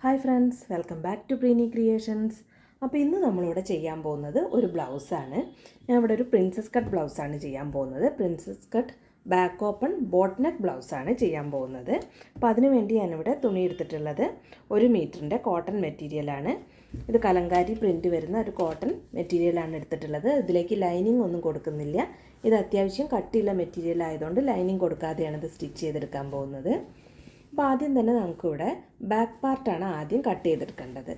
Hi friends, welcome back to Preeni Creations. അപ്പോൾ ഇന്ന് നമ്മളിവിടെ ചെയ്യാൻ പോകുന്നത് ഒരു ബ്ലൗസാണ്. ഞാൻ ഇവിടെ ഒരു പ്രിൻസസ് കട്ട് ബ്ലൗസാണ് ചെയ്യാൻ പോകുന്നത്. Princess cut back open boat neck ബ്ലൗസാണ് ചെയ്യാൻ പോകുന്നത്. അപ്പോൾ അതിനു വേണ്ടി ഞാനിവിടെ തുണി എടുത്തിട്ടുള്ളത് 1 മീറ്ററിൻ്റെ കോട്ടൺ മെറ്റീരിയലാണ്. ഇത് കലങ്കാരി പ്രിൻറ്റ് വരുന്ന ഒരു കോട്ടൺ മെറ്റീരിയലാണ് എടുത്തിട്ടുള്ളത്. ഇതിലേക്ക് ലൈനിങ് ഒന്നും കൊടുക്കുന്നില്ല. ഇത് അത്യാവശ്യം കട്ടിയുള്ള മെറ്റീരിയൽ ആയതുകൊണ്ട് ലൈനിങ് കൊടുക്കാതെയാണ് ഇത് സ്റ്റിച്ച് ചെയ്തെടുക്കാൻ പോകുന്നത്. അപ്പോൾ ആദ്യം തന്നെ നമുക്കിവിടെ ബാക്ക് പാർട്ടാണ് ആദ്യം കട്ട് ചെയ്തെടുക്കേണ്ടത്.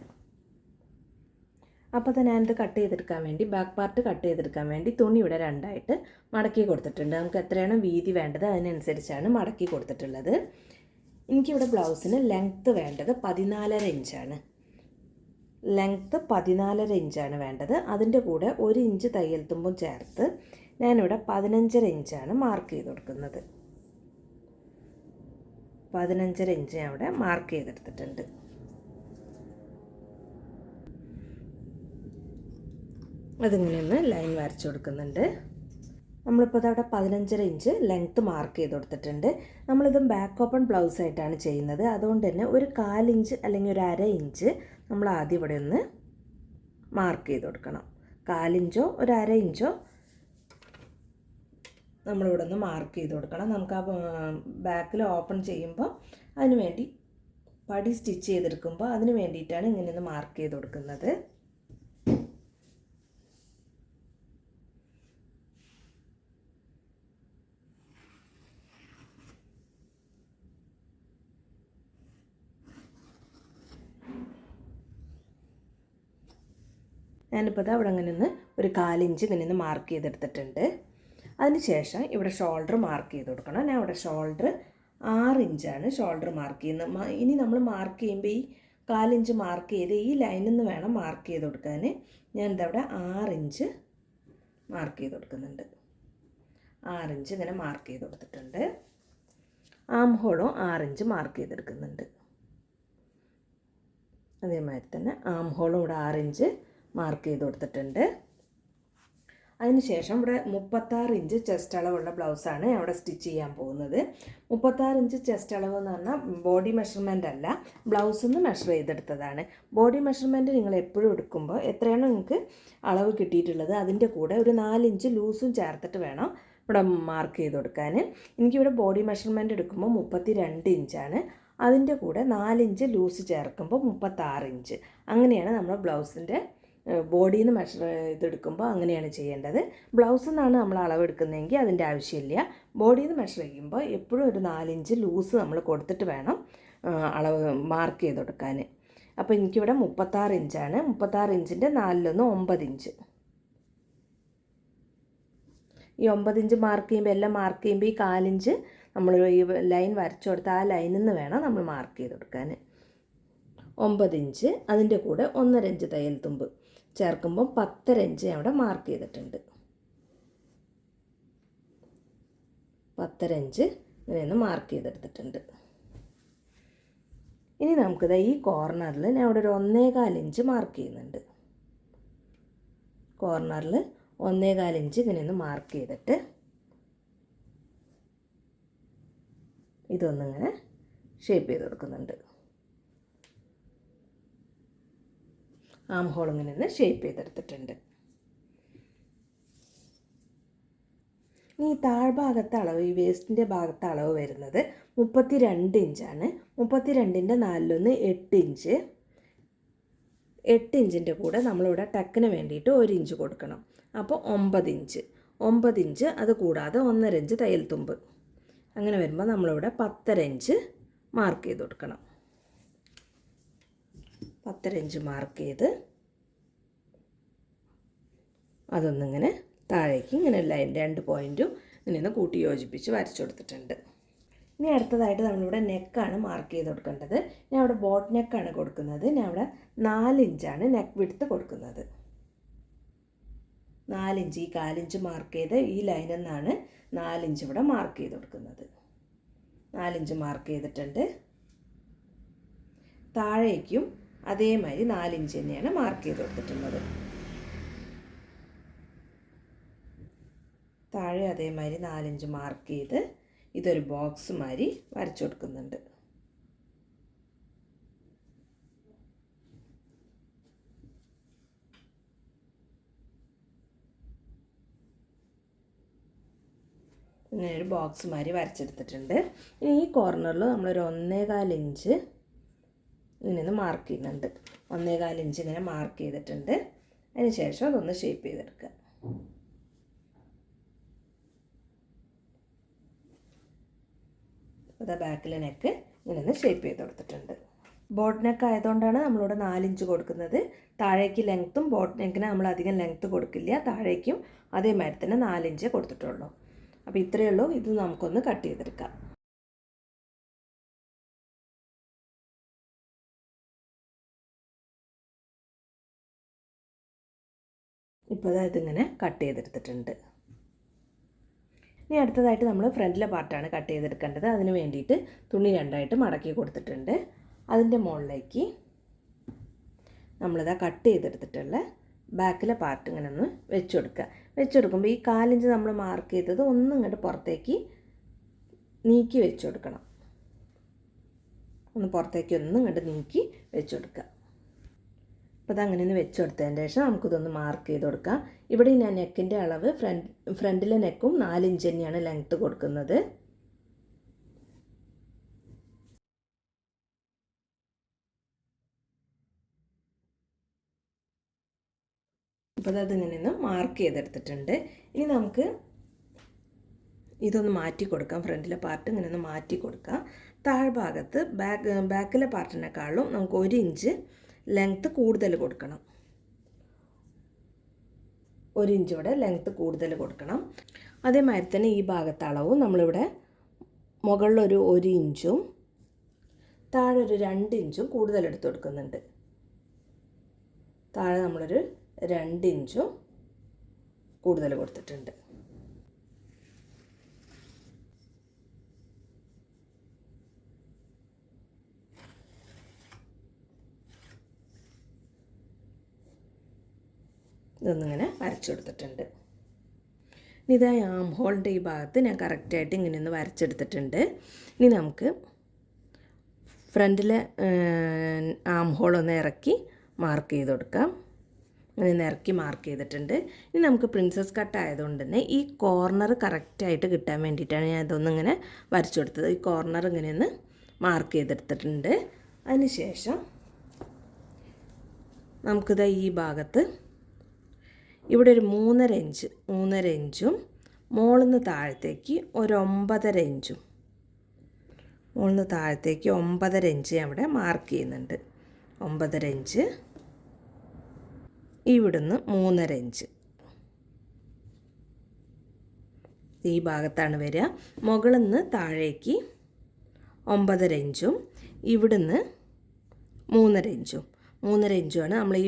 അപ്പോൾ തന്നെ ഞാനിത് കട്ട് ചെയ്തെടുക്കാൻ വേണ്ടി ബാക്ക് പാർട്ട് കട്ട് ചെയ്തെടുക്കാൻ വേണ്ടി തുണി ഇവിടെ രണ്ടായിട്ട് മടക്കി കൊടുത്തിട്ടുണ്ട്. നമുക്ക് എത്രയാണ് വീതി വേണ്ടത് അതിനനുസരിച്ചാണ് മടക്കി കൊടുത്തിട്ടുള്ളത്. എനിക്കിവിടെ ബ്ലൗസിന് ലെങ്ത്ത് വേണ്ടത് 14.5 ഇഞ്ചാണ്. ലെങ്ത്ത് 14.5 ഇഞ്ചാണ് വേണ്ടത്. അതിൻ്റെ കൂടെ 1 ഇഞ്ച് തയ്യൽ തുമ്പും ചേർത്ത് ഞാനിവിടെ 15.5 ഇഞ്ചാണ് മാർക്ക് ചെയ്ത് കൊടുക്കുന്നത്. 15.5 ഇഞ്ച് ഞാൻ ഇവിടെ മാർക്ക് ചെയ്തെടുത്തിട്ടുണ്ട്. അതിങ്ങനെ ഒന്ന് ലൈൻ വരച്ചു കൊടുക്കുന്നുണ്ട്. നമ്മളിപ്പോൾ അവിടെ 15.5 ഇഞ്ച് ലെങ്ത്ത് മാർക്ക് ചെയ്ത് കൊടുത്തിട്ടുണ്ട്. നമ്മളിതും ബാക്ക് ഓപ്പൺ ബ്ലൗസ് ആയിട്ടാണ് ചെയ്യുന്നത്. അതുകൊണ്ട് തന്നെ ഒരു 1/4 ഇഞ്ച് അല്ലെങ്കിൽ ഒരു 1/2 ഇഞ്ച് നമ്മൾ ആദ്യം ഇവിടെ ഒന്ന് മാർക്ക് ചെയ്ത് കൊടുക്കണം. 1/4 ഇഞ്ചോ ഒരു 1/2 ഇഞ്ചോ നമ്മളിവിടെ ഒന്ന് മാർക്ക് ചെയ്ത് കൊടുക്കണം. നമുക്ക് ആ ബാക്കിൽ ഓപ്പൺ ചെയ്യുമ്പോൾ അതിന് വേണ്ടി പടി സ്റ്റിച്ച് ചെയ്തെടുക്കുമ്പോൾ അതിന് വേണ്ടിയിട്ടാണ് ഇങ്ങനെ ഒന്ന് മാർക്ക് ചെയ്ത് കൊടുക്കുന്നത്. ഞാനിപ്പോൾ അത് അവിടെ അങ്ങനെ ഒന്ന് ഒരു 1/4 ഇഞ്ച് ഇങ്ങനെ ഒന്ന് മാർക്ക് ചെയ്തെടുത്തിട്ടുണ്ട്. അതിനുശേഷം ഇവിടെ ഷോൾഡർ മാർക്ക് ചെയ്ത് കൊടുക്കണം. ഞാൻ ഇവിടെ ഷോൾഡർ 6 ഇഞ്ചാണ് ഷോൾഡർ മാർക്ക് ചെയ്യുന്നത്. ഇനി നമ്മൾ മാർക്ക് ചെയ്യുമ്പോൾ ഈ 1/4 ഇഞ്ച് മാർക്ക് ചെയ്ത് ഈ ലൈനിൽ നിന്ന് വേണം മാർക്ക് ചെയ്ത് കൊടുക്കാൻ. ഞാൻ ഇതവിടെ 6 ഇഞ്ച് മാർക്ക് ചെയ്ത് കൊടുക്കുന്നുണ്ട്. 6 ഇഞ്ച് ഇങ്ങനെ മാർക്ക് ചെയ്ത് കൊടുത്തിട്ടുണ്ട്. ആം ഹോളും 6 ഇഞ്ച് മാർക്ക് ചെയ്തെടുക്കുന്നുണ്ട്. അതേമാതിരി തന്നെ ആം ഹോളും ഇവിടെ 6 ഇഞ്ച് മാർക്ക് ചെയ്ത് കൊടുത്തിട്ടുണ്ട്. അതിനുശേഷം ഇവിടെ 36 ഇഞ്ച് ചെസ്റ്റ് അളവുള്ള ബ്ലൗസാണ് ഞാൻ ഇവിടെ സ്റ്റിച്ച് ചെയ്യാൻ പോകുന്നത്. 36 ഇഞ്ച് ചെസ്റ്റ് അളവ് എന്ന് പറഞ്ഞാൽ ബോഡി മെഷർമെൻ്റ് അല്ല, ബ്ലൗസിൽ നിന്ന് മെഷർ ചെയ്തെടുത്തതാണ്. ബോഡി മെഷർമെൻറ്റ് നിങ്ങൾ എപ്പോഴും എടുക്കുമ്പോൾ എത്രയാണ് നിങ്ങൾക്ക് അളവ് കിട്ടിയിട്ടുള്ളത് അതിൻ്റെ കൂടെ ഒരു 4 ഇഞ്ച് ലൂസും ചേർത്തിട്ട് വേണം ഇവിടെ മാർക്ക് ചെയ്ത് കൊടുക്കാൻ. എനിക്കിവിടെ ബോഡി മെഷർമെൻറ്റ് എടുക്കുമ്പോൾ 32 ഇഞ്ചാണ്. അതിൻ്റെ കൂടെ 4 ഇഞ്ച് ലൂസ് ചേർക്കുമ്പോൾ 36 ഇഞ്ച്. അങ്ങനെയാണ് നമ്മൾ ബ്ലൗസിൻ്റെ ബോഡിയിൽ നിന്ന് മെഷർ ചെയ്തെടുക്കുമ്പോൾ അങ്ങനെയാണ് ചെയ്യേണ്ടത്. ബ്ലൗസിൽ നിന്നാണ് നമ്മൾ അളവെടുക്കുന്നതെങ്കിൽ അതിൻ്റെ ആവശ്യമില്ല. ബോഡിയിൽ നിന്ന് മെഷർ ചെയ്യുമ്പോൾ എപ്പോഴും ഒരു 4 ഇഞ്ച് ലൂസ് നമ്മൾ കൊടുത്തിട്ട് വേണം അളവ് മാർക്ക് ചെയ്ത് കൊടുക്കാൻ. അപ്പോൾ എനിക്കിവിടെ 36 ഇഞ്ചാണ്. 36 ഇഞ്ചിൻ്റെ 4 9 ഇഞ്ച്. ഈ 9 ഇഞ്ച് മാർക്ക് ചെയ്യുമ്പോൾ എല്ലാം മാർക്ക് ചെയ്യുമ്പോൾ ഈ 1/4 ഇഞ്ച് നമ്മൾ ഈ ലൈൻ വരച്ചു കൊടുത്ത് ആ ലൈനിൽ നിന്ന് വേണം നമ്മൾ മാർക്ക് ചെയ്ത് കൊടുക്കാൻ. 9 ഇഞ്ച് അതിൻ്റെ കൂടെ 1.5 ഇഞ്ച് തയ്യൽ തുമ്പ് ചേർക്കുമ്പോൾ 10.5 ഇഞ്ച് അവിടെ മാർക്ക് ചെയ്തിട്ടുണ്ട്. 10.5 ഇഞ്ച് ഇങ്ങനെയൊന്ന് മാർക്ക് ചെയ്തെടുത്തിട്ടുണ്ട്. ഇനി നമുക്കിത് ഈ കോർണറിൽ ഞാൻ അവിടെ ഒരു 1.25 ഇഞ്ച് മാർക്ക് ചെയ്യുന്നുണ്ട്. കോർണറിൽ 1.25 ഇഞ്ച് ഇങ്ങനെയൊന്ന് മാർക്ക് ചെയ്തിട്ട് ഇതൊന്നിങ്ങനെ ഷേപ്പ് ചെയ്ത് കൊടുക്കുന്നുണ്ട്. ആം ഹോൾ ഇങ്ങനെ ഒന്ന് ഷേപ്പ് ചെയ്തെടുത്തിട്ടുണ്ട്. ഇനി താഴ്ഭാഗത്തെ അളവ്, ഈ വേസ്റ്റിൻ്റെ ഭാഗത്തെ അളവ് വരുന്നത് 32 ഇഞ്ചാണ്. 32ൻ്റെ 4 8 ഇഞ്ച്. 8 ഇഞ്ചിൻ്റെ കൂടെ നമ്മളിവിടെ ടക്കിന് വേണ്ടിയിട്ട് 1 ഇഞ്ച് കൊടുക്കണം. അപ്പോൾ 9 ഇഞ്ച്. 9 ഇഞ്ച് അത് കൂടാതെ 1.5 ഇഞ്ച് തയ്യൽ തുമ്പ്. അങ്ങനെ വരുമ്പോൾ നമ്മളിവിടെ 10.5 ഇഞ്ച് മാർക്ക് ചെയ്ത് കൊടുക്കണം. 10.5 ഇഞ്ച് മാർക്ക് ചെയ്ത് അതൊന്നിങ്ങനെ താഴേക്ക് ഇങ്ങനെ ലൈൻ 2 പോയിൻറ്റും ഇങ്ങനെ കൂട്ടി യോജിപ്പിച്ച് വരച്ചു കൊടുത്തിട്ടുണ്ട്. ഇനി അടുത്തതായിട്ട് നമ്മളിവിടെ നെക്കാണ് മാർക്ക് ചെയ്ത് കൊടുക്കേണ്ടത്. ഞാൻ ഇവിടെ ബോട്ട് നെക്കാണ് കൊടുക്കുന്നത്. ഞാൻ ഇവിടെ 4 ഇഞ്ചാണ് നെക്ക് വിഡ്ത്ത് കൊടുക്കുന്നത്. 4 ഇഞ്ച്, ഈ 1/4 ഇഞ്ച് മാർക്ക് ചെയ്ത് ഈ ലൈനിൽ നിന്നാണ് 4 ഇഞ്ച് ഇവിടെ മാർക്ക് ചെയ്ത് കൊടുക്കുന്നത്. 4 ഇഞ്ച് മാർക്ക് ചെയ്തിട്ടുണ്ട്. താഴേക്കും അതേമാതിരി 4 ഇഞ്ച് തന്നെയാണ് മാർക്ക് ചെയ്ത് കൊടുത്തിട്ടുള്ളത്. താഴെ അതേമാതിരി 4 ഇഞ്ച് മാർക്ക് ചെയ്ത് ഇതൊരു ബോക്സ് മാതിരി വരച്ചു കൊടുക്കുന്നുണ്ട്. ഇങ്ങനെ ഒരു ബോക്സ് മാതിരി വരച്ചെടുത്തിട്ടുണ്ട്. ഇനി ഈ കോർണറിൽ നമ്മളൊരു 1.25 ഇഞ്ച് ഇങ്ങനെ മാർക്ക് ചെയ്യുന്നുണ്ട്. 1.25 ഇഞ്ച് ഇങ്ങനെ മാർക്ക് ചെയ്തിട്ടുണ്ട്. അതിന് ശേഷം അതൊന്ന് ഷേപ്പ് ചെയ്തെടുക്കുക. അത് ബാക്കിലെ നെക്ക് ഇങ്ങനെ ഒന്ന് ഷേപ്പ് ചെയ്ത് കൊടുത്തിട്ടുണ്ട്. ബോട്ട് നെക്ക് ആയതുകൊണ്ടാണ് നമ്മളിവിടെ 4 ഇഞ്ച് കൊടുക്കുന്നത്. താഴേക്ക് ലെങ്ത്തും ബോട്ട് നെക്കിന് നമ്മൾ അധികം ലെങ്ത്ത് കൊടുക്കില്ല. താഴേക്കും അതേമാതിരി തന്നെ 4 ഇഞ്ച് കൊടുത്തിട്ടുള്ളൂ. അപ്പോൾ ഇത്രയേ ഉള്ളൂ. ഇത് നമുക്കൊന്ന് കട്ട് ചെയ്തെടുക്കാം. ഇപ്പോൾ ഇതിങ്ങനെ കട്ട് ചെയ്തെടുത്തിട്ടുണ്ട്. ഇനി അടുത്തതായിട്ട് നമ്മൾ ഫ്രണ്ടിലെ പാർട്ടാണ് കട്ട് ചെയ്തെടുക്കേണ്ടത്. അതിന് വേണ്ടിയിട്ട് തുണി രണ്ടായിട്ട് മടക്കി കൊടുത്തിട്ടുണ്ട്. അതിൻ്റെ മുകളിലേക്ക് നമ്മളിതാ കട്ട് ചെയ്തെടുത്തിട്ടുള്ള ബാക്കിലെ പാർട്ട് ഇങ്ങനെ ഒന്ന് വെച്ച് കൊടുക്കുക. വെച്ചെടുക്കുമ്പോൾ ഈ 4 ഇഞ്ച് നമ്മൾ മാർക്ക് ചെയ്തത് ഒന്നും ഇങ്ങോട്ട് പുറത്തേക്ക് നീക്കി വെച്ച് കൊടുക്കണം. ഒന്ന് പുറത്തേക്ക് ഒന്നും ഇങ്ങോട്ട് നീക്കി വെച്ച് കൊടുക്കുക. അപ്പോൾ അതങ്ങനെ ഒന്ന് വെച്ച് കൊടുത്തതിന് ശേഷം നമുക്കിതൊന്ന് മാർക്ക് ചെയ്ത് കൊടുക്കാം. ഇവിടെ ഞാൻ നെക്കിൻ്റെ അളവ് ഫ്രണ്ടിലെ നെക്കും 4 ഇഞ്ച് തന്നെയാണ് ലെങ്ത്ത് കൊടുക്കുന്നത്. അപ്പോൾ അതിങ്ങനെ ഒന്ന് മാർക്ക് ചെയ്തെടുത്തിട്ടുണ്ട്. ഇനി നമുക്ക് ഇതൊന്ന് മാറ്റി കൊടുക്കാം. ഫ്രണ്ടിലെ പാർട്ട് ഇങ്ങനെ ഒന്ന് മാറ്റി കൊടുക്കാം. താഴ്ഭാഗത്ത് ബാക്കിലെ പാർട്ടിനേക്കാളും നമുക്ക് 1 ഇഞ്ച് ലെങ്ത്ത് കൂടുതൽ കൊടുക്കണം. 1 ഇഞ്ച് ഇവിടെ ലെങ്ത്ത് കൂടുതൽ കൊടുക്കണം. അതേമാതിരി തന്നെ ഈ ഭാഗത്തെ അളവും നമ്മളിവിടെ മുകളിലൊരു 1 ഇഞ്ചും താഴെ ഒരു 2 ഇഞ്ചും കൂടുതൽ എടുത്ത് കൊടുക്കുന്നുണ്ട്. താഴെ നമ്മളൊരു 2 ഇഞ്ചും കൂടുതൽ കൊടുത്തിട്ടുണ്ട്. ഇതൊന്നിങ്ങനെ വരച്ചു കൊടുത്തിട്ടുണ്ട്. ഇനി ഇതാ ആം ഹോളിൻ്റെ ഈ ഭാഗത്ത് ഞാൻ കറക്റ്റായിട്ട് ഇങ്ങനെ ഒന്ന് വരച്ചെടുത്തിട്ടുണ്ട്. ഇനി നമുക്ക് ഫ്രണ്ടിലെ ആം ഹോളൊന്ന് ഇറക്കി മാർക്ക് ചെയ്ത് കൊടുക്കാം. അങ്ങനെ ഇറക്കി മാർക്ക് ചെയ്തിട്ടുണ്ട്. ഇനി നമുക്ക് പ്രിൻസസ് കട്ട് ആയതുകൊണ്ട് തന്നെ ഈ കോർണർ കറക്റ്റായിട്ട് കിട്ടാൻ വേണ്ടിയിട്ടാണ് ഞാൻ ഇതൊന്നിങ്ങനെ വരച്ചു കൊടുത്തത്. ഈ കോർണർ ഇങ്ങനെ ഒന്ന് മാർക്ക് ചെയ്തെടുത്തിട്ടുണ്ട്. അതിന് ശേഷം നമുക്കിത് ഈ ഭാഗത്ത് ഇവിടെ ഒരു 3.5 ഇഞ്ചും മുകളിൽ നിന്ന് താഴത്തേക്ക് ഒരു 9.5 ഇഞ്ചും മുകളിൽ നിന്ന് താഴത്തേക്ക് 9.5 ഇഞ്ച് അവിടെ മാർക്ക് ചെയ്യുന്നുണ്ട്. 9.5 ഇഞ്ച് ഇവിടുന്ന് 3.5 ഇഞ്ച് ഈ ഭാഗത്താണ് വരിക. മുകളിൽ നിന്ന് താഴേക്ക് 9.5 ഇഞ്ചും ഇവിടുന്ന് 3.5 ഇഞ്ചും 3.5 ഇഞ്ചുമാണ് നമ്മൾ ഈ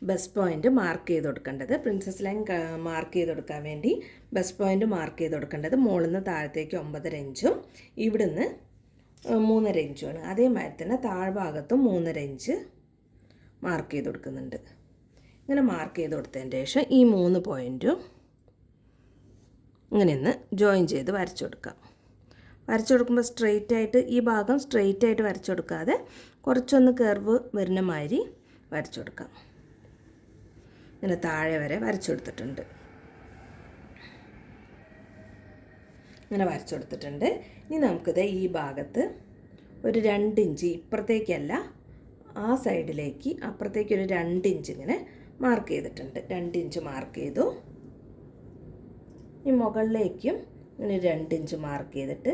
ബസ് പോയിൻ്റ് മാർക്ക് ചെയ്ത് കൊടുക്കേണ്ടത്. പ്രിൻസസ് ലൈൻ മാർക്ക് ചെയ്ത് കൊടുക്കാൻ വേണ്ടി ബസ് പോയിൻ്റ് മാർക്ക് ചെയ്ത് കൊടുക്കേണ്ടത് മുകളിൽ നിന്ന് താഴത്തേക്ക് 9.5 ഇഞ്ചും ഇവിടുന്ന് 3.5 ഇഞ്ചുമാണ്. അതേമാതിരി തന്നെ താഴ്ഭാഗത്തും 3.5 ഇഞ്ച് മാർക്ക് ചെയ്ത് കൊടുക്കുന്നുണ്ട്. ഇങ്ങനെ മാർക്ക് ചെയ്ത് കൊടുത്തതിന് ശേഷം ഈ 3 പോയിൻറ്റും ഇങ്ങനെ ഒന്ന് ജോയിൻ ചെയ്ത് വരച്ചു കൊടുക്കാം. വരച്ചു കൊടുക്കുമ്പോൾ സ്ട്രെയിറ്റ് ആയിട്ട് ഈ ഭാഗം സ്ട്രെയിറ്റ് ആയിട്ട് വരച്ചു കൊടുക്കാതെ കുറച്ചൊന്ന് കർവ് വരുന്ന മാതിരി വരച്ചു കൊടുക്കാം. ഇങ്ങനെ താഴെ വരെ വരച്ചു കൊടുത്തിട്ടുണ്ട്. ഇങ്ങനെ വരച്ചു കൊടുത്തിട്ടുണ്ട്. ഇനി നമുക്കിത് ഈ ഭാഗത്ത് ഒരു 2 ഇഞ്ച് ഇപ്പുറത്തേക്കല്ല ആ സൈഡിലേക്ക് അപ്പുറത്തേക്ക് ഒരു 2 ഇഞ്ച് ഇങ്ങനെ മാർക്ക് ചെയ്തിട്ടുണ്ട്. 2 ഇഞ്ച് മാർക്ക് ചെയ്തു. ഈ മുകളിലേക്കും ഇങ്ങനെ 2 ഇഞ്ച് മാർക്ക് ചെയ്തിട്ട്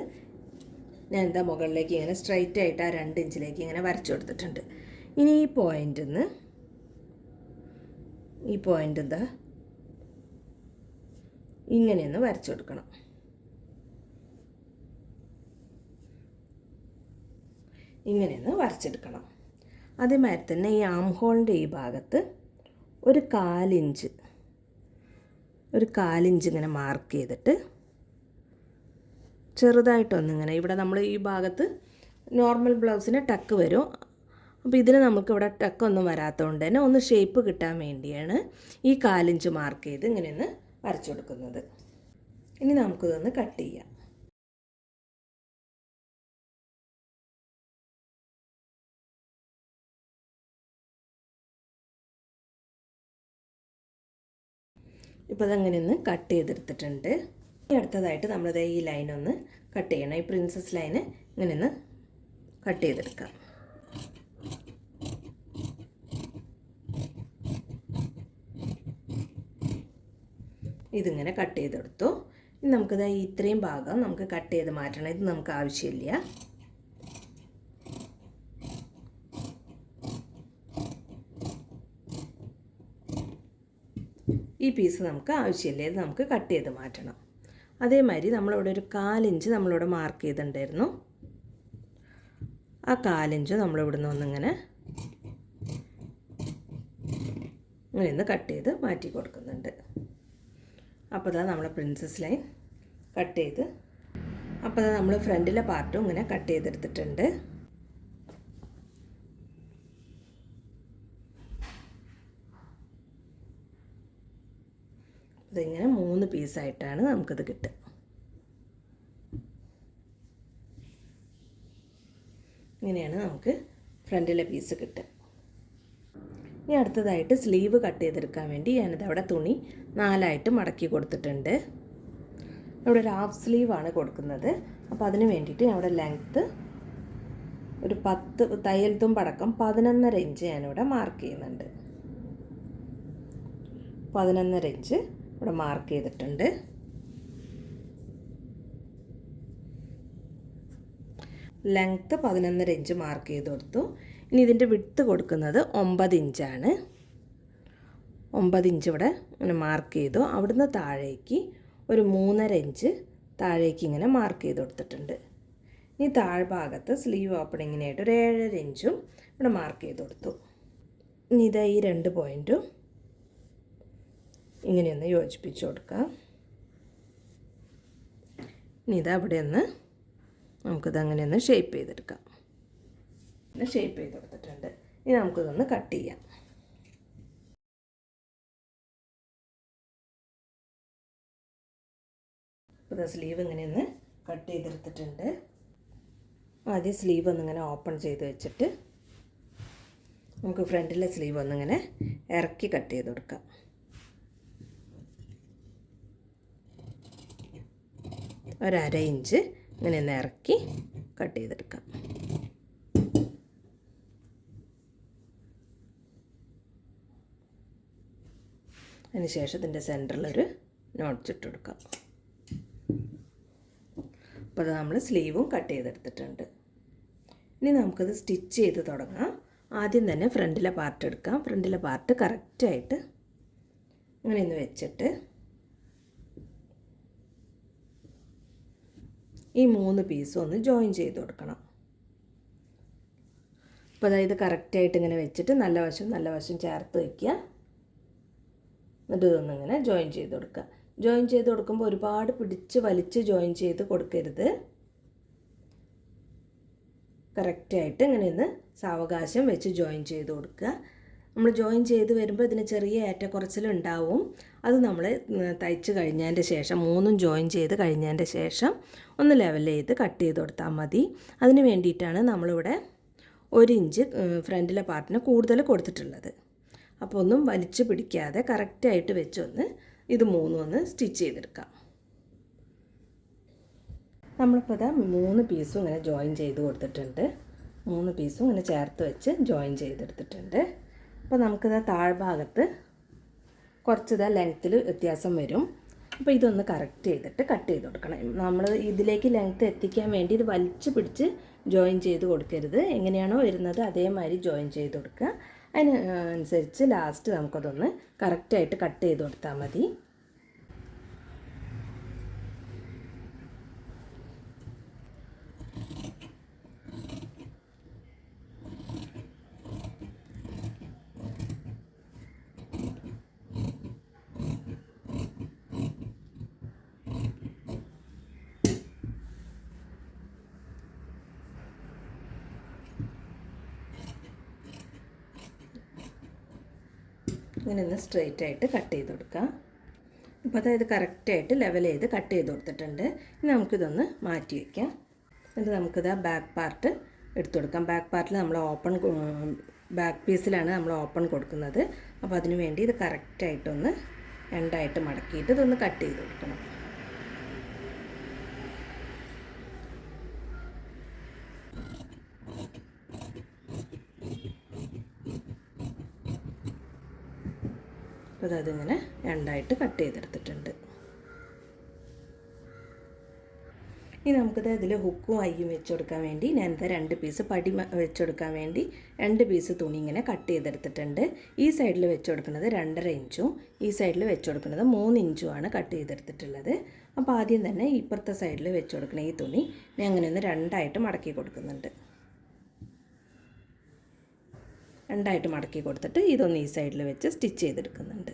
ഞാൻ എന്താ മുകളിലേക്ക് ഇങ്ങനെ സ്ട്രൈറ്റ് ആയിട്ട് ആ 2 ഇഞ്ചിലേക്ക് ഇങ്ങനെ വരച്ചു കൊടുത്തിട്ടുണ്ട്. ഇനി ഈ പോയിൻ്റിൽ നിന്ന് ഈ പോയിൻ്റ് എന്താ ഇങ്ങനെയൊന്ന് വരച്ചു കൊടുക്കണം. ഇങ്ങനെയൊന്ന് വരച്ചെടുക്കണം. അതേമാതിരി തന്നെ ഈ ആം ഹോളിൻ്റെ ഈ ഭാഗത്ത് ഒരു 1/4 ഇഞ്ച് ഇങ്ങനെ മാർക്ക് ചെയ്തിട്ട് ചെറുതായിട്ടൊന്നിങ്ങനെ ഇവിടെ നമ്മൾ ഈ ഭാഗത്ത് നോർമൽ ബ്ലൗസിന് ടക്ക് വരും. അപ്പോൾ ഇതിന് നമുക്കിവിടെ ടക്കൊന്നും വരാത്തതുകൊണ്ട് തന്നെ ഒന്ന് ഷേപ്പ് കിട്ടാൻ വേണ്ടിയാണ് ഈ 1/4 ഇഞ്ച് മാർക്ക് ചെയ്ത് ഇങ്ങനെയൊന്ന് വരച്ചു കൊടുക്കുന്നത്. ഇനി നമുക്കിതൊന്ന് കട്ട് ചെയ്യാം. ഇപ്പോൾ അതങ്ങനെ ഒന്ന് കട്ട് ചെയ്തെടുത്തിട്ടുണ്ട്. അടുത്തതായിട്ട് നമ്മളിത് ഈ ലൈനൊന്ന് കട്ട് ചെയ്യണം. ഈ പ്രിൻസസ് ലൈന് ഇങ്ങനെ ഒന്ന് കട്ട് ചെയ്തെടുക്കാം. ഇതിങ്ങനെ കട്ട് ചെയ്തെടുത്തു. ഇനി നമുക്കിത് ഇത്രയും ഭാഗം നമുക്ക് കട്ട് ചെയ്ത് മാറ്റണം. ഇത് നമുക്ക് ആവശ്യമില്ല. ഈ പീസ് നമുക്ക് ആവശ്യമില്ല. ഇത് നമുക്ക് കട്ട് ചെയ്ത് മാറ്റണം. അതേമാതിരി നമ്മളിവിടെ ഒരു 1/4 ഇഞ്ച് നമ്മളിവിടെ മാർക്ക് ചെയ്തിട്ടുണ്ടായിരുന്നു. ആ 1/4 ഇഞ്ച് നമ്മളിവിടുന്ന് ഒന്നിങ്ങനെ ഇങ്ങനെ കട്ട് ചെയ്ത് മാറ്റി കൊടുക്കുന്നുണ്ട്. അപ്പോൾ ഇതാ നമ്മളെ പ്രിൻസസ് ലൈൻ കട്ട് ചെയ്ത്, അപ്പോൾ ഇതാ നമ്മൾ ഫ്രണ്ടിലെ പാർട്ടും ഇങ്ങനെ കട്ട് ചെയ്തെടുത്തിട്ടുണ്ട്. ഇതിങ്ങനെ 3 പീസായിട്ടാണ് നമുക്കിത് കിട്ടുക. ഇങ്ങനെയാണ് നമുക്ക് ഫ്രണ്ടിലെ പീസ് കിട്ടുക. ഇനി അടുത്തതായിട്ട് സ്ലീവ് കട്ട് ചെയ്തെടുക്കാൻ വേണ്ടി ഞാനിത് അവിടെ തുണി 4ആയിട്ട് മടക്കി കൊടുത്തിട്ടുണ്ട്. ഇവിടെ ഒരു ഹാഫ് സ്ലീവാണ് കൊടുക്കുന്നത്. അപ്പോൾ അതിന് വേണ്ടിയിട്ട് അവിടെ ലെങ്ത്ത് ഒരു 10 തയ്യൽ തുമ്പടക്കം 11.5 ഇഞ്ച് ഞാനിവിടെ മാർക്ക് ചെയ്യുന്നുണ്ട്. 11.5 ഇഞ്ച് ഇവിടെ മാർക്ക് ചെയ്തിട്ടുണ്ട്. ലെങ്ത്ത് 11.5 ഇഞ്ച് മാർക്ക് ചെയ്ത് കൊടുത്തു. ഇനി ഇതിൻ്റെ വിഡ്ത്ത് കൊടുക്കുന്നത് 9 ഇഞ്ചാണ്. 9 ഇഞ്ച് ഇവിടെ ഇങ്ങനെ മാർക്ക് ചെയ്തു. അവിടുന്ന് താഴേക്ക് ഒരു 3.5 ഇഞ്ച് താഴേക്ക് ഇങ്ങനെ മാർക്ക് ചെയ്ത് കൊടുത്തിട്ടുണ്ട്. ഇനി താഴ്ഭാഗത്ത് സ്ലീവ് ഓപ്പണിങ്ങിനായിട്ട് ഒരു 7.5 ഇഞ്ചും ഇവിടെ മാർക്ക് ചെയ്ത് കൊടുത്തു. ഇനി ഇതാ ഈ 2 പോയിൻറ്റും ഇങ്ങനെയൊന്ന് യോജിപ്പിച്ച് കൊടുക്കാം. ഇനി ഇതാ അവിടെ ഒന്ന് നമുക്കിതങ്ങനെ ഒന്ന് ഷേപ്പ് ചെയ്തെടുക്കാം. ഷേപ്പ് ചെയ്ത് കൊടുത്തിട്ടുണ്ട്. ഇനി നമുക്കിതൊന്ന് കട്ട് ചെയ്യാം. ഇപ്പോൾ സ്ലീവ് ഇങ്ങനെയൊന്ന് കട്ട് ചെയ്തെടുത്തിട്ടുണ്ട്. ആദ്യം സ്ലീവ് ഒന്നിങ്ങനെ ഓപ്പൺ ചെയ്ത് വെച്ചിട്ട് നമുക്ക് ഫ്രണ്ടിലെ സ്ലീവ് ഒന്നിങ്ങനെ ഇറക്കി കട്ട് ചെയ്ത് കൊടുക്കാം. ഒരു 1/2 ഇഞ്ച് ഇങ്ങനെ ഒന്ന് ഇറക്കി കട്ട് ചെയ്തെടുക്കാം. അതിനുശേഷം ഇതിൻ്റെ സെൻറ്ററിലൊരു നോട്ട്സ് ഇട്ട് കൊടുക്കാം. അപ്പോൾ അത് നമ്മൾ സ്ലീവും കട്ട് ചെയ്തെടുത്തിട്ടുണ്ട്. ഇനി നമുക്കത് സ്റ്റിച്ച് ചെയ്ത് തുടങ്ങാം. ആദ്യം തന്നെ ഫ്രണ്ടിലെ പാർട്ട് എടുക്കാം. ഫ്രണ്ടിലെ പാർട്ട് കറക്റ്റായിട്ട് ഇങ്ങനെ ഒന്ന് വെച്ചിട്ട് ഈ 3 പീസും ഒന്ന് ജോയിൻ ചെയ്ത് കൊടുക്കണം. അപ്പോൾ അതായത് കറക്റ്റായിട്ട് ഇങ്ങനെ വെച്ചിട്ട് നല്ല വശം ചേർത്ത് വയ്ക്കുക. എന്നിട്ട് ഇതൊന്നിങ്ങനെ ജോയിൻ ചെയ്ത് കൊടുക്കുക. ജോയിൻ ചെയ്ത് കൊടുക്കുമ്പോൾ ഒരുപാട് പിടിച്ച് വലിച്ച് ജോയിൻ ചെയ്ത് കൊടുക്കരുത്. കറക്റ്റായിട്ട് ഇങ്ങനെ ഒന്ന് സാവകാശം വെച്ച് ജോയിൻ ചെയ്ത് കൊടുക്കുക. നമ്മൾ ജോയിൻ ചെയ്ത് വരുമ്പോൾ ഇതിന് ചെറിയ ഏറ്റക്കുറച്ചിലുണ്ടാവും. അത് നമ്മൾ തയ്ച്ച് കഴിഞ്ഞതിൻ്റെ ശേഷം 3ഉം ജോയിൻ ചെയ്ത് കഴിഞ്ഞതിൻ്റെ ശേഷം ഒന്ന് ലെവൽ ചെയ്ത് കട്ട് ചെയ്ത് കൊടുത്താൽ മതി. അതിന് വേണ്ടിയിട്ടാണ് നമ്മളിവിടെ 1 ഇഞ്ച് ഫ്രണ്ടിലെ പാർട്ടിന് കൂടുതൽ കൊടുത്തിട്ടുള്ളത്. അപ്പോൾ ഒന്നും വലിച്ചു പിടിക്കാതെ കറക്റ്റായിട്ട് വെച്ചൊന്ന് ഇത് 3ഉം ഒന്ന് സ്റ്റിച്ച് ചെയ്തെടുക്കാം. നമ്മളിപ്പോൾ ഇതാ 3 പീസും ഇങ്ങനെ ജോയിൻ ചെയ്ത് കൊടുത്തിട്ടുണ്ട്. 3 പീസും ഇങ്ങനെ ചേർത്ത് വെച്ച് ജോയിൻ ചെയ്തെടുത്തിട്ടുണ്ട്. അപ്പോൾ നമുക്കിത് താഴ്ഭാഗത്ത് കുറച്ചിതാ ലെങ്ത്തിൽ വ്യത്യാസം വരും. അപ്പോൾ ഇതൊന്ന് കറക്റ്റ് ചെയ്തിട്ട് കട്ട് ചെയ്ത് കൊടുക്കണം. നമ്മൾ ഇതിലേക്ക് ലെങ്ത്ത് എത്തിക്കാൻ വേണ്ടി ഇത് വലിച്ച് പിടിച്ച് ജോയിൻ ചെയ്ത് കൊടുക്കരുത്. എങ്ങനെയാണോ വരുന്നത് അതേമാതിരി ജോയിൻ ചെയ്ത് കൊടുക്കുക. അതിന് അനുസരിച്ച് ലാസ്റ്റ് നമുക്കതൊന്ന് കറക്റ്റായിട്ട് കട്ട് ചെയ്ത് കൊടുത്താൽ മതി. ഇങ്ങനെ ഒന്ന് സ്ട്രെയിറ്റ് ആയിട്ട് കട്ട് ചെയ്ത് കൊടുക്കാം. ഇപ്പോൾ അതായത് കറക്റ്റായിട്ട് ലെവൽ ചെയ്ത് കട്ട് ചെയ്ത് കൊടുത്തിട്ടുണ്ട്. ഇനി നമുക്കിതൊന്ന് മാറ്റി വയ്ക്കാം. എന്നിട്ട് നമുക്കിത് ബാക്ക് പാർട്ട് എടുത്തു കൊടുക്കാം. ബാക്ക് പാർട്ടിൽ നമ്മൾ ബാക്ക് പീസിലാണ് നമ്മൾ ഓപ്പൺ കൊടുക്കുന്നത്. അപ്പോൾ അതിന് വേണ്ടി ഇത് കറക്റ്റായിട്ടൊന്ന് എൻഡായിട്ട് മടക്കിയിട്ട് ഇതൊന്ന് കട്ട് ചെയ്ത് കൊടുക്കണം. അപ്പോൾ അതിങ്ങനെ രണ്ടായിട്ട് കട്ട് ചെയ്തെടുത്തിട്ടുണ്ട്. ഇനി നമുക്കിത് ഇതിൽ ഹുക്കും അയ്യും വെച്ച് കൊടുക്കാൻ വേണ്ടി ഞാനിത് 2 പീസ് പടി വെച്ച് കൊടുക്കാൻ വേണ്ടി 2 പീസ് തുണി ഇങ്ങനെ കട്ട് ചെയ്തെടുത്തിട്ടുണ്ട്. ഈ സൈഡിൽ വെച്ച് കൊടുക്കുന്നത് 2.5 ഇഞ്ചും ഈ സൈഡിൽ വെച്ച് കൊടുക്കുന്നത് 3 ഇഞ്ചുമാണ് കട്ട് ചെയ്തെടുത്തിട്ടുള്ളത്. അപ്പോൾ ആദ്യം തന്നെ ഇപ്പുറത്തെ സൈഡിൽ വെച്ച് കൊടുക്കുന്ന ഈ തുണി ഞാൻ അങ്ങനെ ഒന്ന് രണ്ടായിട്ട് മടക്കി കൊടുക്കുന്നുണ്ട്. രണ്ടായിട്ട് മടക്കി കൊടുത്തിട്ട് ഇതൊന്ന് ഈ സൈഡിൽ വെച്ച് സ്റ്റിച്ച് ചെയ്തെടുക്കുന്നുണ്ട്.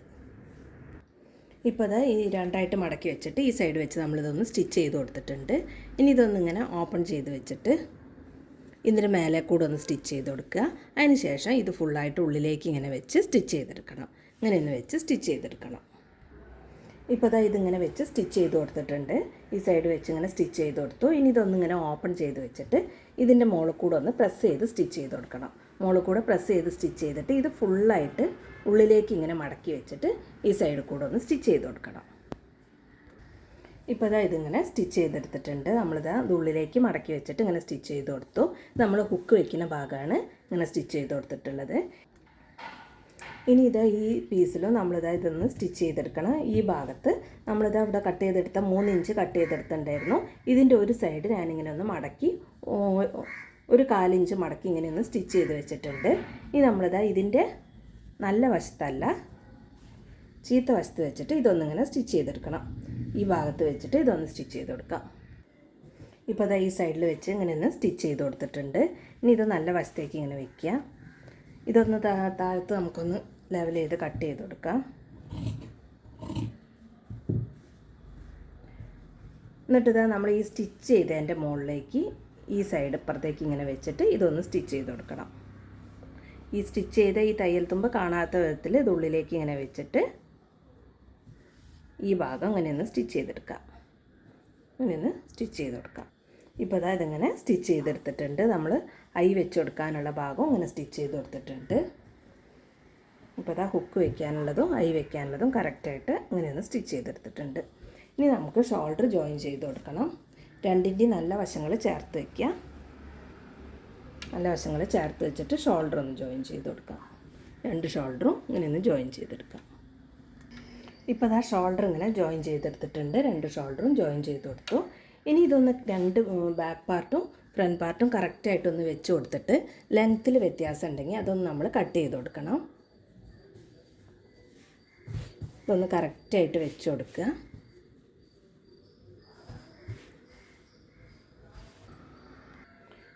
ഇപ്പോൾ അത് ഈ രണ്ടായിട്ട് മടക്കി വെച്ചിട്ട് ഈ സൈഡ് വെച്ച് നമ്മളിതൊന്ന് സ്റ്റിച്ച് ചെയ്ത് കൊടുത്തിട്ടുണ്ട്. ഇനി ഇതൊന്നിങ്ങനെ ഓപ്പൺ ചെയ്ത് വെച്ചിട്ട് ഇതിൻ്റെ മേലെ കൂടെ ഒന്ന് സ്റ്റിച്ച് ചെയ്ത് കൊടുക്കുക. അതിന് ശേഷം ഇത് ഫുള്ളായിട്ട് ഉള്ളിലേക്ക് ഇങ്ങനെ വെച്ച് സ്റ്റിച്ച് ചെയ്തെടുക്കണം. ഇങ്ങനെ ഒന്ന് വെച്ച് സ്റ്റിച്ച് ചെയ്തെടുക്കണം. ഇപ്പോൾ അതാ ഇതിങ്ങനെ വെച്ച് സ്റ്റിച്ച് ചെയ്ത് കൊടുത്തിട്ടുണ്ട്. ഈ സൈഡ് വെച്ച് ഇങ്ങനെ സ്റ്റിച്ച് ചെയ്ത് കൊടുത്തു. ഇനി ഇതൊന്നിങ്ങനെ ഓപ്പൺ ചെയ്ത് വെച്ചിട്ട് ഇതിൻ്റെ മുകളിൽ കൂടെ ഒന്ന് പ്രസ് ചെയ്ത് സ്റ്റിച്ച് ചെയ്ത് കൊടുക്കണം. മുകളിൽ കൂടെ പ്രസ് ചെയ്ത് സ്റ്റിച്ച് ചെയ്തിട്ട് ഇത് ഫുള്ളായിട്ട് ഉള്ളിലേക്ക് ഇങ്ങനെ മടക്കി വെച്ചിട്ട് ഈ സൈഡിൽ കൂടെ ഒന്ന് സ്റ്റിച്ച് ചെയ്ത് കൊടുക്കണം. ഇപ്പോൾ ഇതാ ഇതിങ്ങനെ സ്റ്റിച്ച് ചെയ്തെടുത്തിട്ടുണ്ട്. നമ്മളിത് ഉള്ളിലേക്ക് മടക്കി വെച്ചിട്ട് ഇങ്ങനെ സ്റ്റിച്ച് ചെയ്ത് കൊടുത്തു. നമ്മൾ ഹുക്ക് വയ്ക്കുന്ന ഭാഗമാണ് ഇങ്ങനെ സ്റ്റിച്ച് ചെയ്ത് കൊടുത്തിട്ടുള്ളത്. ഇനി ഇത് ഈ പീസിലും നമ്മളിതാ ഇതൊന്ന് സ്റ്റിച്ച് ചെയ്തെടുക്കണം. ഈ ഭാഗത്ത് നമ്മളിത് ഇവിടെ കട്ട് ചെയ്തെടുത്ത 3 ഇഞ്ച് കട്ട് ചെയ്തെടുത്തിട്ടുണ്ടായിരുന്നു. ഇതിൻ്റെ ഒരു സൈഡ് ഞാനിങ്ങനെ ഒന്ന് മടക്കി ഒരു 1/4 ഇഞ്ച് മടക്കി ഇങ്ങനെ ഒന്ന് സ്റ്റിച്ച് ചെയ്ത് വെച്ചിട്ടുണ്ട്. ഇനി നമ്മളിതാ ഇതിൻ്റെ നല്ല വശത്തല്ല ചീത്ത വശത്ത് വെച്ചിട്ട് ഇതൊന്നിങ്ങനെ സ്റ്റിച്ച് ചെയ്തെടുക്കണം. ഈ ഭാഗത്ത് വെച്ചിട്ട് ഇതൊന്ന് സ്റ്റിച്ച് ചെയ്ത് കൊടുക്കാം. ഇപ്പോൾ അതാ ഈ സൈഡിൽ വെച്ച് ഇങ്ങനെ ഒന്ന് സ്റ്റിച്ച് ചെയ്ത് കൊടുത്തിട്ടുണ്ട്. ഇനി ഇത് നല്ല വശത്തേക്ക് ഇങ്ങനെ വെക്കുക. ഇതൊന്ന് താഴത്ത് നമുക്കൊന്ന് ലെവൽ ചെയ്ത് കട്ട് ചെയ്ത് കൊടുക്കാം. എന്നിട്ട് ഇതാ നമ്മൾ ഈ സ്റ്റിച്ച് ചെയ്തതിൻ്റെ മുകളിലേക്ക് ഈ സൈഡ് ഇപ്പുറത്തേക്ക് ഇങ്ങനെ വെച്ചിട്ട് ഇതൊന്ന് സ്റ്റിച്ച് ചെയ്ത് കൊടുക്കണം. ഈ സ്റ്റിച്ച് ചെയ്ത ഈ തയ്യൽ തുമ്പ് കാണാത്ത വിധത്തിൽ ഇത് ഉള്ളിലേക്ക് ഇങ്ങനെ വെച്ചിട്ട് ഈ ഭാഗം ഇങ്ങനെ ഒന്ന് സ്റ്റിച്ച് ചെയ്തെടുക്കാം. ഇങ്ങനെ ഒന്ന് സ്റ്റിച്ച് ചെയ്ത് കൊടുക്കാം. ഇപ്പോൾ അതാ ഇതിങ്ങനെ സ്റ്റിച്ച് ചെയ്തെടുത്തിട്ടുണ്ട്. നമ്മൾ ഐ വെച്ച് കൊടുക്കാനുള്ള ഭാഗം ഇങ്ങനെ സ്റ്റിച്ച് ചെയ്ത് കൊടുത്തിട്ടുണ്ട്. ഇപ്പോൾ അതാ ഹുക്ക് വയ്ക്കാനുള്ളതും ഐ വയ്ക്കാനുള്ളതും കറക്റ്റായിട്ട് ഇങ്ങനെ ഒന്ന് സ്റ്റിച്ച് ചെയ്തെടുത്തിട്ടുണ്ട്. ഇനി നമുക്ക് ഷോൾഡർ ജോയിൻ ചെയ്ത് കൊടുക്കണം. രണ്ടിൻ്റെയും നല്ല വശങ്ങൾ ചേർത്ത് വയ്ക്കുക. നല്ല വശങ്ങൾ ചേർത്ത് വെച്ചിട്ട് ഷോൾഡർ ഒന്ന് ജോയിൻ ചെയ്ത് കൊടുക്കാം. 2 ഷോൾഡറും ഇങ്ങനെ ഒന്ന് ജോയിൻ ചെയ്തെടുക്കാം. ഇപ്പോൾ അതാ ഷോൾഡർ ഇങ്ങനെ ജോയിൻ ചെയ്തെടുത്തിട്ടുണ്ട്. 2 ഷോൾഡറും ജോയിൻ ചെയ്ത് കൊടുത്തു. ഇനി ഇതൊന്ന് 2 ബാക്ക് പാർട്ടും ഫ്രണ്ട് പാർട്ടും കറക്റ്റായിട്ടൊന്ന് വെച്ച് കൊടുത്തിട്ട് ലെങ്ത്തിൽ വ്യത്യാസം ഉണ്ടെങ്കിൽ അതൊന്ന് നമ്മൾ കട്ട് ചെയ്ത് കൊടുക്കണം. ഇതൊന്ന് കറക്റ്റായിട്ട് വെച്ച് കൊടുക്കുക.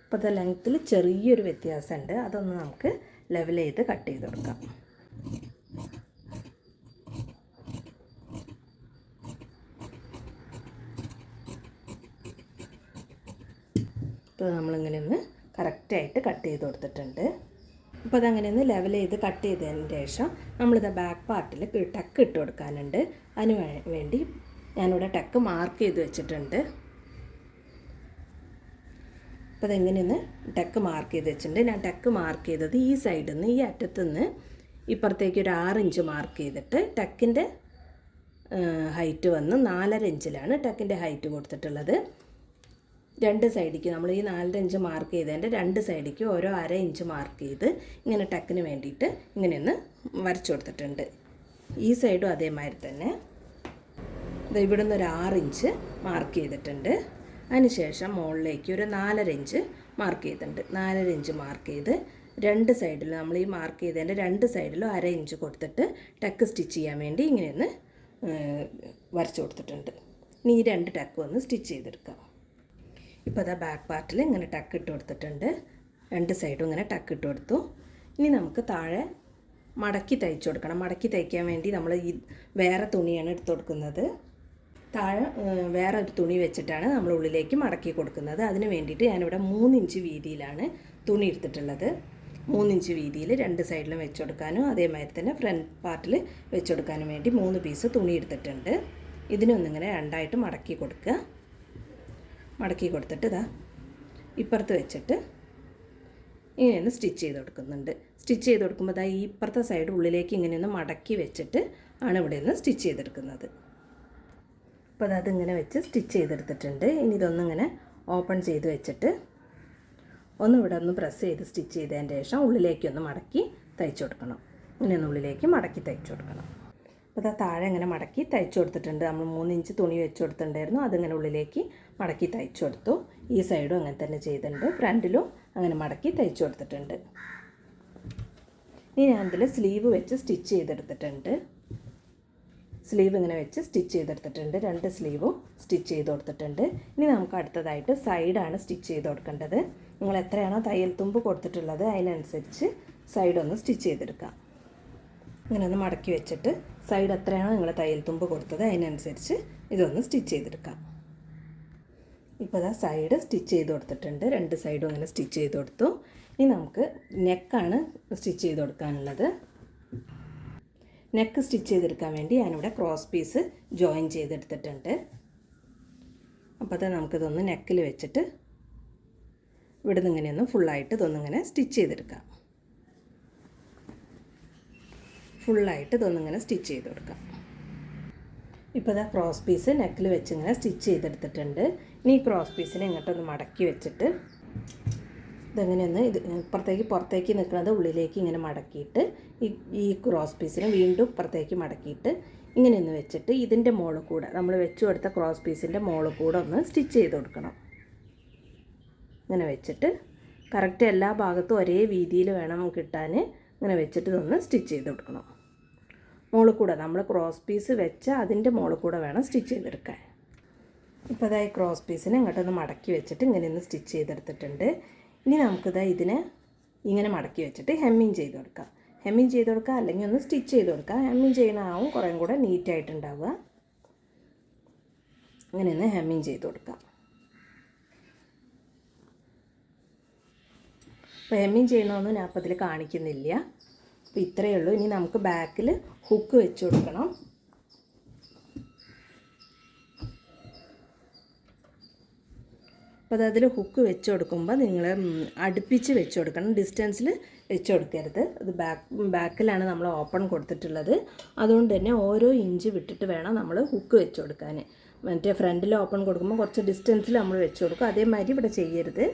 അപ്പോൾ അത് ലെങ്ത്തിൽ ചെറിയൊരു വ്യത്യാസമുണ്ട്. അതൊന്ന് നമുക്ക് ലെവൽ ചെയ്ത് കട്ട് ചെയ്ത് കൊടുക്കാം. ഇപ്പോൾ നമ്മളിങ്ങനെ ഒന്ന് കറക്റ്റായിട്ട് കട്ട് ചെയ്ത് കൊടുത്തിട്ടുണ്ട്. അപ്പോൾ അതങ്ങനെ ഒന്ന് ലെവൽ ചെയ്ത് കട്ട് ചെയ്തതിന് ശേഷം നമ്മളിത് ബാക്ക് പാർട്ടിൽ ടക്ക് ഇട്ട് കൊടുക്കാനുണ്ട്. അതിന് വേണ്ടി ഞാനിവിടെ ടക്ക് മാർക്ക് ചെയ്ത് വെച്ചിട്ടുണ്ട്. അപ്പോൾ അതെങ്ങനെയൊന്ന് ടക്ക് മാർക്ക് ചെയ്ത് വെച്ചിട്ടുണ്ട്. ഞാൻ ടക്ക് മാർക്ക് ചെയ്തത് ഈ സൈഡിൽ നിന്ന് ഈ അറ്റത്തു നിന്ന് ഇപ്പുറത്തേക്ക് ഒരു 6 ഇഞ്ച് മാർക്ക് ചെയ്തിട്ട് ടക്കിൻ്റെ ഹൈറ്റ് വന്ന് 4.5 ഇഞ്ചിലാണ് ടക്കിൻ്റെ ഹൈറ്റ് കൊടുത്തിട്ടുള്ളത്. 2 സൈഡിക്ക് നമ്മൾ ഈ 4.5 ഇഞ്ച് മാർക്ക് ചെയ്തതിൻ്റെ 2 സൈഡിക്ക് ഓരോ 1/2 ഇഞ്ച് മാർക്ക് ചെയ്ത് ഇങ്ങനെ ടക്കിന് വേണ്ടിയിട്ട് ഇങ്ങനെയൊന്ന് വരച്ചു കൊടുത്തിട്ടുണ്ട്. ഈ സൈഡും അതേമാതിരി തന്നെ ഇവിടെ നിന്ന് ഒരു 6 ഇഞ്ച് മാർക്ക് ചെയ്തിട്ടുണ്ട്. അതിനുശേഷം മുകളിലേക്ക് ഒരു 4.5 ഇഞ്ച് മാർക്ക് ചെയ്തിട്ടുണ്ട്. 4.5 ഇഞ്ച് മാർക്ക് ചെയ്ത് 2 സൈഡിലും നമ്മൾ ഈ മാർക്ക് ചെയ്തതിൻ്റെ 2 സൈഡിലും 1/2 ഇഞ്ച് കൊടുത്തിട്ട് ടക്ക് സ്റ്റിച്ച് ചെയ്യാൻ വേണ്ടി ഇങ്ങനെയൊന്ന് വരച്ചു കൊടുത്തിട്ടുണ്ട്. ഇനി ഈ 2 ടക്ക് ഒന്ന് സ്റ്റിച്ച് ചെയ്തെടുക്കാം. ഇപ്പോൾ അതാ ബാക്ക് പാർട്ടിൽ ഇങ്ങനെ ടക്ക് ഇട്ട് കൊടുത്തിട്ടുണ്ട്. 2 സൈഡും ഇങ്ങനെ ടക്ക് ഇട്ട് കൊടുത്തു. ഇനി നമുക്ക് താഴെ മടക്കി തയ്ച്ചു കൊടുക്കണം. മടക്കി തയ്ക്കാൻ വേണ്ടി നമ്മൾ ഈ വേറെ തുണിയാണ് എടുത്ത് കൊടുക്കുന്നത്. താഴെ വേറെ ഒരു തുണി വെച്ചിട്ടാണ് നമ്മൾ ഉള്ളിലേക്ക് മടക്കി കൊടുക്കുന്നത്. അതിന് വേണ്ടിയിട്ട് ഞാനിവിടെ 3 ഇഞ്ച് വീതിയിലാണ് തുണി എടുത്തിട്ടുള്ളത്. 3 ഇഞ്ച് വീതിയിൽ 2 സൈഡിലും വെച്ച് കൊടുക്കാനും അതേമാതിരി തന്നെ ഫ്രണ്ട് പാർട്ടിൽ വെച്ച് കൊടുക്കാനും വേണ്ടി 3 പീസ് തുണി എടുത്തിട്ടുണ്ട്. ഇതിനൊന്നിങ്ങനെ രണ്ടായിട്ട് മടക്കി കൊടുക്കുക. മടക്കി കൊടുത്തിട്ട് ഇതാ ഇപ്പുറത്ത് വെച്ചിട്ട് ഇങ്ങനെയൊന്ന് സ്റ്റിച്ച് ചെയ്ത് കൊടുക്കുന്നുണ്ട്. സ്റ്റിച്ച് ചെയ്ത് കൊടുക്കുമ്പോൾ ഇതാ ഈ ഇപ്പുറത്തെ സൈഡ് ഉള്ളിലേക്ക് ഇങ്ങനെയൊന്ന് മടക്കി വെച്ചിട്ട് ആണ് ഇവിടെ നിന്ന് സ്റ്റിച്ച് ചെയ്തെടുക്കുന്നത്. അപ്പോൾ അതിങ്ങനെ വെച്ച് സ്റ്റിച്ച് ചെയ്തെടുത്തിട്ടുണ്ട്. ഇനി ഇതൊന്നിങ്ങനെ ഓപ്പൺ ചെയ്ത് വെച്ചിട്ട് ഇവിടെ ഒന്ന് പ്രസ് ചെയ്ത് സ്റ്റിച്ച് ചെയ്തതിന് ശേഷം ഉള്ളിലേക്കൊന്ന് മടക്കി തയ്ച്ചു കൊടുക്കണം. ഇങ്ങനെ ഒന്ന് ഉള്ളിലേക്ക് മടക്കി തയ്ച്ചു കൊടുക്കണം. അപ്പോൾ ഇതാ താഴെ ഇങ്ങനെ മടക്കി തയ്ച്ചു കൊടുത്തിട്ടുണ്ട്. നമ്മൾ 3 ഇഞ്ച് തുണി വെച്ച് കൊടുത്തിട്ടുണ്ടായിരുന്നു, അതിങ്ങനെ ഉള്ളിലേക്ക് മടക്കി തയ്ച്ചു കൊടുത്തു. ഈ സൈഡും അങ്ങനെ തന്നെ ചെയ്തിട്ടുണ്ട്, ഫ്രണ്ടിലും അങ്ങനെ മടക്കി തയ്ച്ചു കൊടുത്തിട്ടുണ്ട്. ഇനി ഞാൻ ഇതിൽ സ്ലീവ് വെച്ച് സ്റ്റിച്ച് ചെയ്തെടുത്തിട്ടുണ്ട്. സ്ലീവ് ഇങ്ങനെ വെച്ച് സ്റ്റിച്ച് ചെയ്തെടുത്തിട്ടുണ്ട്. 2 സ്ലീവും സ്റ്റിച്ച് ചെയ്ത് കൊടുത്തിട്ടുണ്ട്. ഇനി നമുക്ക് അടുത്തതായിട്ട് സൈഡാണ് സ്റ്റിച്ച് ചെയ്ത് കൊടുക്കേണ്ടത്. നിങ്ങൾ എത്രയാണോ തയ്യൽ തുമ്പ് കൊടുത്തിട്ടുള്ളത് അതിനനുസരിച്ച് സൈഡൊന്ന് സ്റ്റിച്ച് ചെയ്തെടുക്കാം. ഇങ്ങനെ ഒന്ന് മടക്കി വെച്ചിട്ട് സൈഡ് എത്രയാണോ നിങ്ങൾ തയ്യൽ തുമ്പ് കൊടുത്തത് അതിനനുസരിച്ച് ഇതൊന്ന് സ്റ്റിച്ച് ചെയ്തെടുക്കാം. ഇപ്പോൾ ഇതാ സൈഡ് സ്റ്റിച്ച് ചെയ്ത് കൊടുത്തിട്ടുണ്ട്. 2 സൈഡും അങ്ങനെ സ്റ്റിച്ച് ചെയ്ത് കൊടുത്തു. ഇനി നമുക്ക് നെക്കാണ് സ്റ്റിച്ച് ചെയ്ത് കൊടുക്കാനുള്ളത്. നെക്ക് സ്റ്റിച്ച് ചെയ്തെടുക്കാൻ വേണ്ടി ഞാനിവിടെ ക്രോസ് പീസ് ജോയിൻ ചെയ്തെടുത്തിട്ടുണ്ട്. അപ്പോൾ അത് നമുക്കിതൊന്ന് നെക്കിൽ വെച്ചിട്ട് ഇവിടെ നിന്ന് ഇങ്ങനെയൊന്ന് ഫുള്ളായിട്ട് ഇതൊന്നിങ്ങനെ സ്റ്റിച്ച് ചെയ്തെടുക്കാം. ഫുള്ളായിട്ട് ഇതൊന്നിങ്ങനെ സ്റ്റിച്ച് ചെയ്ത് കൊടുക്കാം. ഇപ്പോൾ ഇതാ ക്രോസ് പീസ് നെക്കിൽ വെച്ച് ഇങ്ങനെ സ്റ്റിച്ച് ചെയ്തെടുത്തിട്ടുണ്ട്. ഇനി ഈ ക്രോസ് പീസിനെ ഇങ്ങോട്ടൊന്ന് മടക്കി വെച്ചിട്ട് ഇതെങ്ങനെയൊന്ന് പുറത്തേക്ക് നിൽക്കുന്നത് ഉള്ളിലേക്ക് ഇങ്ങനെ മടക്കിയിട്ട് ഈ ക്രോസ് പീസിനെ വീണ്ടും പുറത്തേക്ക് മടക്കിയിട്ട് ഇങ്ങനെയൊന്ന് വെച്ചിട്ട് ഇതിൻ്റെ മുകളിൽ കൂടെ നമ്മൾ വെച്ച് കൊടുത്ത ക്രോസ് പീസിൻ്റെ മുകളിൽ കൂടെ ഒന്ന് സ്റ്റിച്ച് ചെയ്ത് കൊടുക്കണം. ഇങ്ങനെ വെച്ചിട്ട് കറക്റ്റ് എല്ലാ ഭാഗത്തും ഒരേ വീതിയിൽ വേണം കിട്ടാൻ. ഇങ്ങനെ വെച്ചിട്ട് ഇതൊന്ന് സ്റ്റിച്ച് ചെയ്ത് കൊടുക്കണം. മുകളിൽ കൂടെ നമ്മൾ ക്രോസ് പീസ് വെച്ച അതിൻ്റെ മുകളിൽ കൂടെ വേണം സ്റ്റിച്ച് ചെയ്തെടുക്കാൻ. ഇപ്പോൾ അതായത് ക്രോസ് പീസിനെ ഇങ്ങോട്ടൊന്ന് മടക്കി വെച്ചിട്ട് ഇങ്ങനെയൊന്ന് സ്റ്റിച്ച് ചെയ്തെടുത്തിട്ടുണ്ട്. ഇനി നമുക്കിത് ഇതിനെ ഇങ്ങനെ മടക്കി വെച്ചിട്ട് ഹെമ്മിങ് ചെയ്ത് കൊടുക്കാം. ഹെമ്മിങ് ചെയ്ത് കൊടുക്കുക, അല്ലെങ്കിൽ ഒന്ന് സ്റ്റിച്ച് ചെയ്ത് കൊടുക്കുക. ഹെമ്മിങ് ചെയ്യണമാവും കുറേ കൂടെ നീറ്റായിട്ടുണ്ടാവുക. ഇങ്ങനെയൊന്ന് ഹെമ്മിങ് ചെയ്ത് കൊടുക്കാം. അപ്പോൾ ഹെമ്മിങ് ചെയ്യണമെന്ന് ഞാൻ അപ്പോൾ ഇതിൽ കാണിക്കുന്നില്ല. അപ്പോൾ ഇത്രയേ ഉള്ളൂ. ഇനി നമുക്ക് ബാക്കിൽ ഹുക്ക് വെച്ച് കൊടുക്കണം. അപ്പോൾ അതിൽ ഹുക്ക് വെച്ച് കൊടുക്കുമ്പോൾ നിങ്ങൾ അടുപ്പിച്ച് വെച്ച് കൊടുക്കണം, ഡിസ്റ്റൻസിൽ വെച്ച് കൊടുക്കരുത്. അത് ബാക്കിലാണ് നമ്മൾ ഓപ്പൺ കൊടുത്തിട്ടുള്ളത്. അതുകൊണ്ട് തന്നെ ഓരോ ഇഞ്ച് വിട്ടിട്ട് വേണം നമ്മൾ ഹുക്ക് വെച്ച് കൊടുക്കാൻ. മറ്റേ ഫ്രണ്ടിൽ ഓപ്പൺ കൊടുക്കുമ്പോൾ കുറച്ച് ഡിസ്റ്റൻസിൽ നമ്മൾ വെച്ച് കൊടുക്കും. അതേമാതിരി ഇവിടെ ചെയ്യരുത്.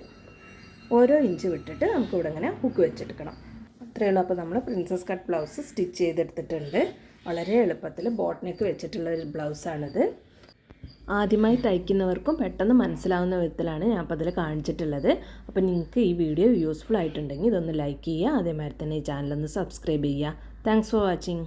ഓരോ ഇഞ്ച് വിട്ടിട്ട് നമുക്ക് ഇവിടെ ഇങ്ങനെ ഹുക്ക് വെച്ചെടുക്കണം. അത്രയേ ഉള്ളൂ. അപ്പോൾ നമ്മൾ പ്രിൻസസ് കട്ട് ബ്ലൗസ് സ്റ്റിച്ച് ചെയ്തെടുത്തിട്ടുണ്ട്. വളരെ എളുപ്പത്തിൽ ബോട്ട് നെക്ക് വെച്ചിട്ടുള്ള ഒരു ബ്ലൗസാണിത്. ആദ്യമായി തയ്ക്കുന്നവർക്കും പെട്ടെന്ന് മനസ്സിലാവുന്ന വിധത്തിലാണ് ഞാൻ അപ്പോൾ അതിൽ കാണിച്ചിട്ടുള്ളത്. അപ്പോൾ നിങ്ങൾക്ക് ഈ വീഡിയോ യൂസ്ഫുൾ ആയിട്ടുണ്ടെങ്കിൽ ഇതൊന്ന് ലൈക്ക് ചെയ്യുക. അതേമാതിരി തന്നെ ഈ ചാനലൊന്ന് സബ്സ്ക്രൈബ് ചെയ്യുക. Thanks for watching.